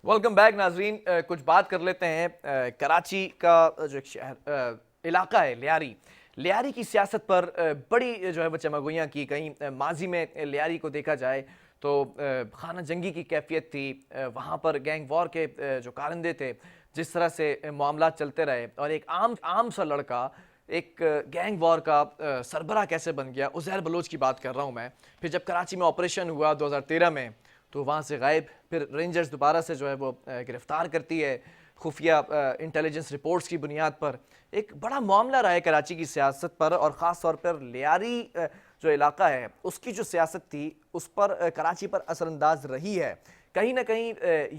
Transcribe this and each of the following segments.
Welcome back नाजरीन। कुछ बात कर लेते हैं कराची का जो एक शहर इलाका है लियारी की सियासत पर बड़ी जो है वो चमगोइयाँ की कहीं माजी में लियारी को देखा जाए तो खाना जंगी की कैफियत थी। वहाँ पर गैंग वॉर के जो कारिंदे थे, जिस तरह से मामलात चलते रहे और एक आम सा लड़का एक गैंग वॉर का सरबराह कैसे बन गया। उज़ैर बलोच की बात कर रहा हूँ मैं। फिर जब कराची में ऑपरेशन हुआ 2013 में तो वहाँ से गायब, फिर रेंजर्स दोबारा से जो है वो गिरफ़्तार करती है खुफिया इंटेलिजेंस रिपोर्ट्स की बुनियाद पर। एक बड़ा मामला रहा है कराची की सियासत पर, और ख़ास तौर पर लियारी जो इलाका है उसकी जो सियासत थी उस पर कराची पर असरअंदाज रही है। कहीं ना कहीं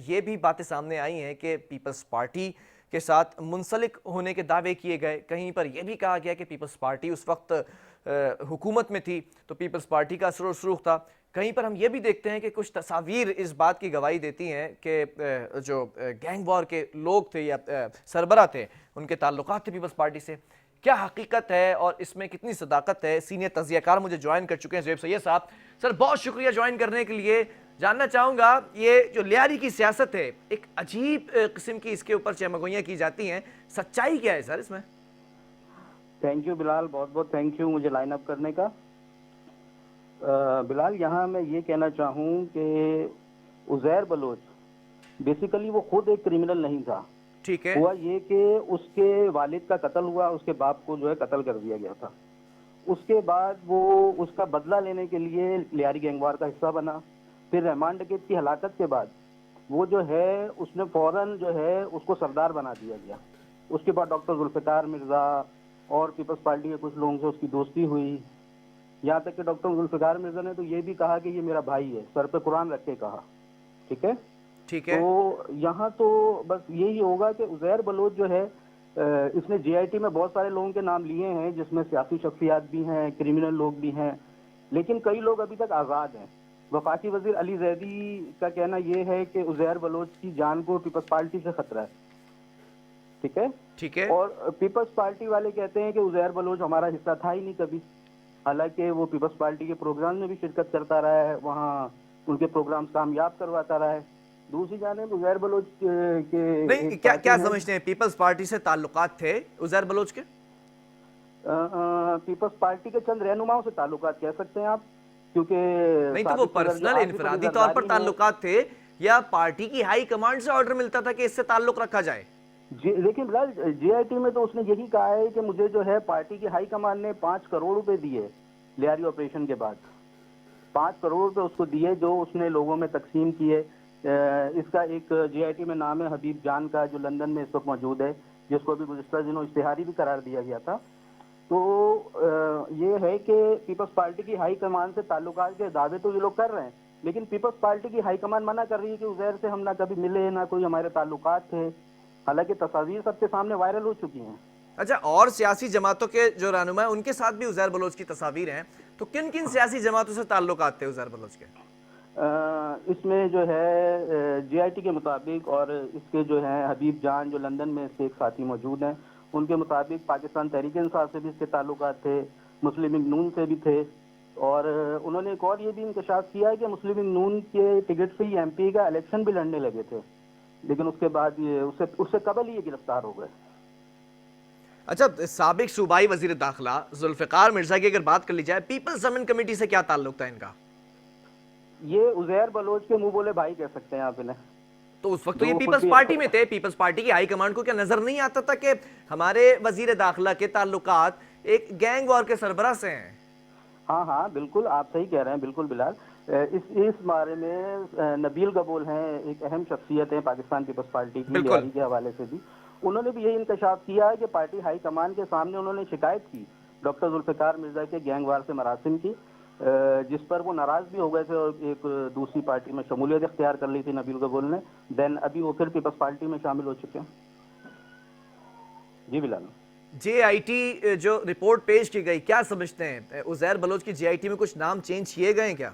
ये भी बातें सामने आई हैं कि पीपल्स पार्टी के साथ मुंसलिक होने के दावे किए गए। कहीं पर यह भी कहा गया कि पीपल्स पार्टी उस वक्त हुकूमत में थी तो पीपल्स पार्टी का असर और सुरूख था। कहीं पर हम ये भी देखते हैं कि कुछ तस्वीर इस बात की गवाही देती हैं कि जो गैंग वॉर के लोग थे या सरबरा थे उनके ताल्लुकात थे पीपल्स पार्टी से। क्या हकीकत है और इसमें कितनी सदाकत है? सीनियर तज़कियाकार मुझे ज्वाइन कर चुके हैं ज़ुहैब सैयद साहब। सर बहुत शुक्रिया ज्वाइन करने के लिए। जानना चाहूँगा ये जो लियारी की सियासत है, एक अजीब किस्म की इसके ऊपर चमगोइयाँ की जाती हैं, सच्चाई क्या है सर इसमें? थैंक यू बिलाल, बहुत बहुत थैंक यू मुझे लाइन अप करने का। बिलाल, यहाँ मैं ये कहना चाहूँ कि उज़ैर बलोच बेसिकली वो खुद एक क्रिमिनल नहीं था। ठीक है। हुआ ये कि उसके वालिद का कत्ल हुआ, उसके बाप को जो है कत्ल कर दिया गया था। उसके बाद वो उसका बदला लेने के लिए लियारी गैंगवार का हिस्सा बना। फिर रहमान डकैत की हलाकत के बाद वो जो है उसने फौरन जो है उसको सरदार बना दिया गया। उसके बाद डॉक्टर जुल्फ़िकार मिर्ज़ा और पीपल्स पार्टी के कुछ लोगों से उसकी दोस्ती हुई। यहाँ तक कि डॉक्टर जुल्फ़िकार मिर्ज़ा ने तो ये भी कहा कि ये मेरा भाई है, सर पे कुरान रख के कहा। ठीक है। ठीक है। तो यहाँ तो बस यही होगा कि उज़ैर बलोच जो है इसने जीआईटी में बहुत सारे लोगों के नाम लिए हैं, जिसमें सियासी शख्सियात भी हैं, क्रिमिनल लोग भी हैं, लेकिन कई लोग अभी तक आज़ाद हैं। वफाकी वजीर अली जैदी का कहना यह है कि उज़ैर बलोच की जान को पीपल्स पार्टी से खतरा है। ठीक है। ठीक है। और पीपल्स पार्टी वाले कहते हैं कि उज़ैर बलोच हमारा हिस्सा था ही नहीं कभी, हालांकि वो पीपल्स पार्टी के प्रोग्राम में भी शिरकत करता रहा है, वहाँ उनके प्रोग्राम्स कामयाब करवाता रहा है। दूसरी जानिब उज़ैर बलोच के नहीं, क्या क्या समझते हैं, पीपल्स पार्टी से ताल्लुकात थे उज़ैर बलोच के? पीपल्स पार्टी के चंद रहनुमाओं से ताल्लुकात कह सकते हैं आप, क्योंकि नहीं तो वो पर्सनल इनफरादी तौर पर ताल्लुकात थे या पार्टी की हाई कमांड से ऑर्डर मिलता था कि इससे ताल्लुक रखा जाए? लेकिन बिलाल, जीआईटी में तो उसने यही कहा है कि मुझे जो है पार्टी की हाई कमांड ने 5 करोड़ रुपए दिए लियारी ऑपरेशन के बाद। 5 करोड़ रुपए उसको दिए जो उसने लोगों में तकसीम किए। इसका एक जीआईटी में नाम है हबीब जान का, जो लंदन में इस वक्त मौजूद है, जिसको अभी गुज़िश्ता दिनों इश्तिहारी भी करार दिया गया था। तो ये है कि पीपल्स पार्टी की हाई कमान से ताल्लुकात के दावे तो ये लोग कर रहे हैं, लेकिन पीपल्स पार्टी की हाई कमान मना कर रही है कि उज़ैर से हम ना कभी मिले, ना कोई हमारे ताल्लुकात थे। हालांकि तस्वीर सबके सामने वायरल हो चुकी हैं। अच्छा, और सियासी जमातों के जो रहनुमा हैं उनके साथ भी उज़ैर बलोच की तस्वीर हैं, तो किन किन सियासी जमातों से ताल्लुकात थे उज़ैर बलोच के? इसमें जो है जीआईटी के मुताबिक और इसके जो है हबीब जान जो लंदन में इसके एक साथी मौजूद हैं, उनके मुताबिक पाकिस्तान तहरीक इंसाफ से भी इसके ताल्लुकात थे, मुस्लिम लीग नून से भी थे। और उन्होंने एक और ये भी इंकशाफ किया है कि मुस्लिम लीग नून के टिकट से ही एमपी का इलेक्शन भी लड़ने लगे थे, लेकिन उसके बाद ये उससे कबल ही ये गिरफ्तार हो गए। अच्छा, साबिक सूबाई वजीर दाखिला जुल्फ़िकार मिर्जा की अगर बात कर ली जाए, पीपल्स अमेंडमेंट कमेटी से क्या ताल्लुक था इनका? ये उज़ैर बलोच के मुंह बोले भाई कह सकते हैं आप इन्हें। तो उस वक्त तो ये पीपल्स पार्टी में थे। पीपल्स पार्टी की हाई कमांड को क्या नजर नहीं आता था कि हमारे वजीर दाखिला के ताल्लुकात एक गैंग वॉर के सरबराह से हैं? हाँ हाँ बिल्कुल, आप सही कह रहे हैं, बिल्कुल बिलाल। इस बारे में नबील कबूल हैं, एक अहम शख्सियत है पाकिस्तान पीपल्स पार्टी की, लियारी के हवाले से भी उन्होंने भी यही इंकशाफ किया है कि पार्टी हाई कमान के सामने उन्होंने शिकायत की डॉक्टर जुल्फ़िकार मिर्ज़ा के गैंगवार से मरासिम की, जिस पर वो नाराज भी हो गए थे और एक दूसरी पार्टी में शमूलियत इख्तियार कर ली थी नबील कबूल ने। देन अभी वो फिर पीपल्स पार्टी में शामिल हो चुके हैं। जी बिलाल, जेआईटी जो रिपोर्ट पेश की गई, क्या समझते हैं उज़ैर बलोच की जेआईटी में कुछ नाम चेंज किए गए क्या?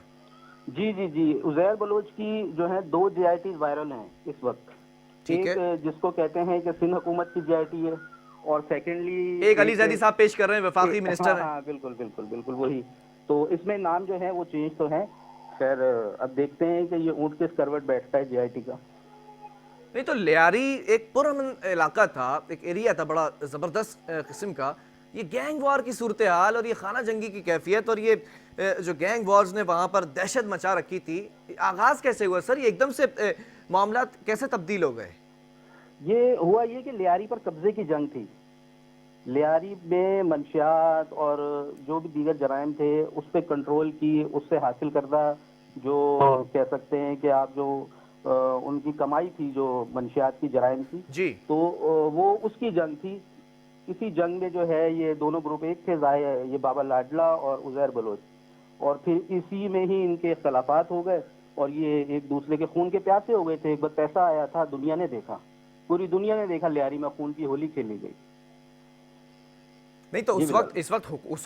जी जी जी, उज़ैर बलोच की जो है 2 जीआईटी वायरल हैं इस वक्त। एक जिसको कहते हैं कि सिंध हुकूमत की जीआईटी है, और सेकेंडली एक अली जैदी साहब पेश कर रहे हैं, वफाकी मिनिस्टर हैं। हाँ बिल्कुल बिल्कुल बिल्कुल वही। तो इसमें नाम जो है वो चेंज तो है। खैर अब देखते हैं कि ये ऊँट किस करवट बैठता है जीआईटी का। نہیں تو لیاری ایک پرامن علاقہ تھا، ایک ایریا تھا بڑا زبردست قسم کا. یہ گینگ وار کی صورتحال اور یہ خانہ جنگی کی کیفیت اور یہ جو گینگ وارز نے وہاں پر دہشت مچا رکھی تھی، آغاز کیسے ہوا سر؟ یہ ایک دم سے معاملات کیسے تبدیل ہو گئے؟ یہ ہوا یہ کہ لیاری پر قبضے کی جنگ تھی. لیاری میں منشیات اور جو بھی دیگر جرائم تھے اس پہ کنٹرول کی، اس سے حاصل کردہ جو کہہ سکتے ہیں کہ آپ جو ان کی کمائی تھی جو منشیات کی جرائم کی، جی تو وہ اس کی جنگ تھی. اسی جنگ میں جو ہے یہ دونوں گروپ ایک تھے، یہ بابا لاڈلا اور عزیر بلوچ، اور پھر اسی میں ہی ان کے اختلافات ہو گئے اور یہ ایک دوسرے کے خون کے پیاسے ہو گئے تھے. ایک بار پیسہ آیا تھا، دنیا نے دیکھا، پوری دنیا نے دیکھا لیاری میں خون کی ہولی کھیلی گئی. نہیں تو جی بلال. اس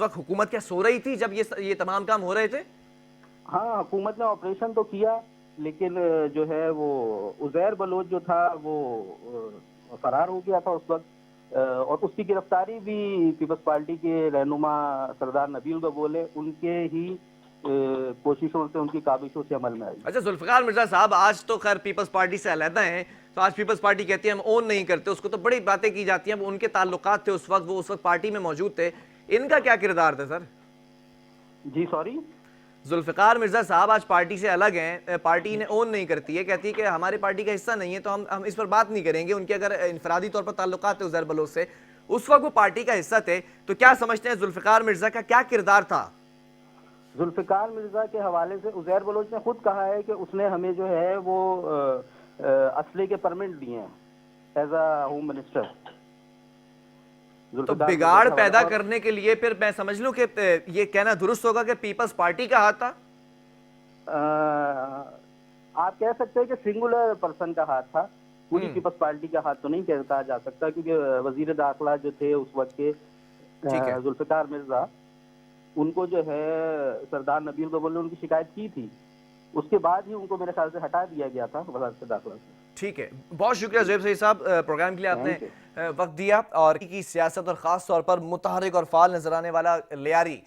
وقت حکومت کیا سو رہی تھی جب یہ تمام کام ہو رہے تھے؟ ہاں، حکومت نے آپریشن تو کیا، لیکن جو ہے وہ عزیر بلوچ جو تھا وہ فرار ہو گیا تھا اس وقت. اور اس کی گرفتاری بھی پیپلز پارٹی کے رہنما سردار نبیل گبول ہے ان کے ہی کوششوں سے، ان کی کاوشوں سے عمل میں آئی. اچھا ذوالفقار مرزا صاحب، آج تو خیر پیپلز پارٹی سے علیحدہ ہیں، تو آج پیپلز پارٹی کہتی ہے ہم اون نہیں کرتے، اس کو تو بڑی باتیں کی جاتی ہیں. ان کے تعلقات تھے اس وقت، وہ اس وقت پارٹی میں موجود تھے، ان کا کیا کردار تھا سر؟ جی سوری. ذوالفقار مرزا صاحب آج پارٹی سے الگ ہیں، پارٹی انہیں اون نہیں کرتی ہے، کہتی ہے کہ ہماری پارٹی کا حصہ نہیں ہے تو ہم اس پر بات نہیں کریں گے. ان کے اگر انفرادی طور پر تعلقات تھے عزیر بلوچ سے، اس وقت وہ پارٹی کا حصہ تھے، تو کیا سمجھتے ہیں ذوالفقار مرزا کا کیا کردار تھا؟ ذوالفقار مرزا کے حوالے سے عزیر بلوچ نے خود کہا ہے کہ اس نے ہمیں جو ہے وہ اسلحے کے پرمٹ دیے ہیں ایز اے ہوم منسٹر. تو بگاڑ پیدا کرنے کے لیے پھر میں سمجھ لوں کہ یہ کہنا درست ہوگا کہ پیپلز پارٹی کا ہاتھ تھا؟ آپ کہہ سکتے ہیں کہ سنگولر پرسن کا ہاتھ تھا، پوری پیپلز پارٹی کا ہاتھ تو نہیں کہا جا سکتا، کیونکہ وزیر داخلہ جو تھے اس وقت کے ٹھیک ہے. ذوالفقار مرزا، ان کو جو ہے سردار نبیل گبول نے ان کی شکایت کی تھی، اس کے بعد ہی ان کو میرے خیال سے ہٹا دیا گیا تھا وزارت داخلہ سے. ٹھیک ہے، بہت شکریہ زہیب سعید صاحب، پروگرام کے لیے آپ نے وقت دیا. اور کی سیاست اور خاص طور پر متحرک اور فعال نظر آنے والا لیاری،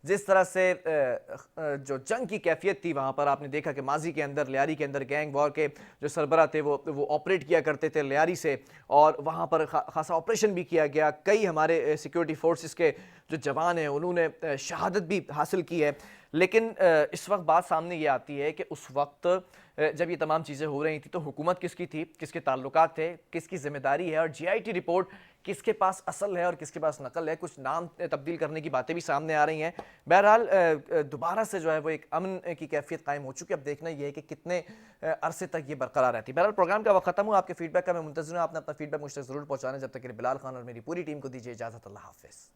جس طرح سے جو جنگ کی کیفیت تھی وہاں پر، آپ نے دیکھا کہ ماضی کے اندر لیاری کے اندر گینگ وار کے جو سربراہ تھے وہ آپریٹ کیا کرتے تھے لیاری سے، اور وہاں پر خاصا آپریشن بھی کیا گیا. کئی ہمارے سیکیورٹی فورسز کے جو جوان ہیں انہوں نے شہادت بھی حاصل کی ہے. لیکن اس وقت بات سامنے یہ آتی ہے کہ اس وقت جب یہ تمام چیزیں ہو رہی تھیں تو حکومت کس کی تھی، کس کے تعلقات تھے، کس کی ذمہ داری ہے، اور جی آئی ٹی رپورٹ کس کے پاس اصل ہے اور کس کے پاس نقل ہے. کچھ نام تبدیل کرنے کی باتیں بھی سامنے آ رہی ہیں. بہرحال دوبارہ سے جو ہے وہ ایک امن کی کیفیت قائم ہو چکی ہے. اب دیکھنا یہ ہے کہ کتنے عرصے تک یہ برقرار رہتی ہے. بہرحال پروگرام کا وقت ختم ہوا. آپ کے فیڈ بیک کا میں منتظر ہوں. آپ نے اپنا فیڈ بیک مجھ تک ضرور پہنچانا. جب تک کہ بلال خان اور میری پوری ٹیم کو دیجیے اجازت. اللہ حافظ.